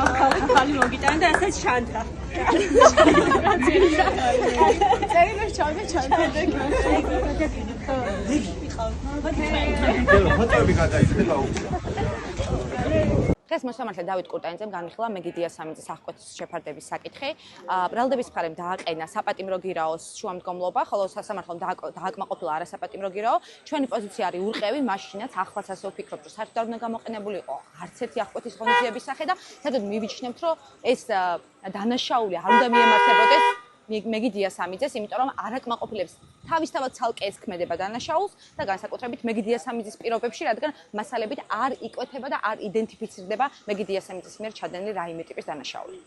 ახალი მოგიტანა და ასეც შანთა. წერილებს ჩავდე. ფოტოები გადაიხდა აუქცია. დღეს მოსამართლე დავით კურტანიძემ განიხილა მეგიდია სამიძის აღკვეთის შეფარდების საკითხი. ბრალდების მხარემ დააყენა საპატიმრო გირაოს შუამდგომლობა, ხოლო სასამართლომ დააკმაყოფილა არასაპატიმრო გირაო. ჩვენი პოზიცია არის ურყევი, მაშინაც ახლაც ასე ვფიქრობთ, რომ საერთოდ არ უნდა გამოყენებულიყო არც ერთი აღკვეთის ღონისძიების სახე და საერთოდ მივიჩნევთ, რომ ეს დანაშაული არ უნდა მიემართებოდეს მეგიდია სამიძეს, იმიტომ რომ არ აკმაყოფილებს თავისთავად ცალკე ეს ქმედება დანაშაულს და განსაკუთრებით მეგიდია სამიძის პირობებში, რადგან მასალებით არ იკვეთება და არ იდენტიფიცირდება მეგიდია სამიძის მიერ ჩადენილი რაიმე ტიპის დანაშაული.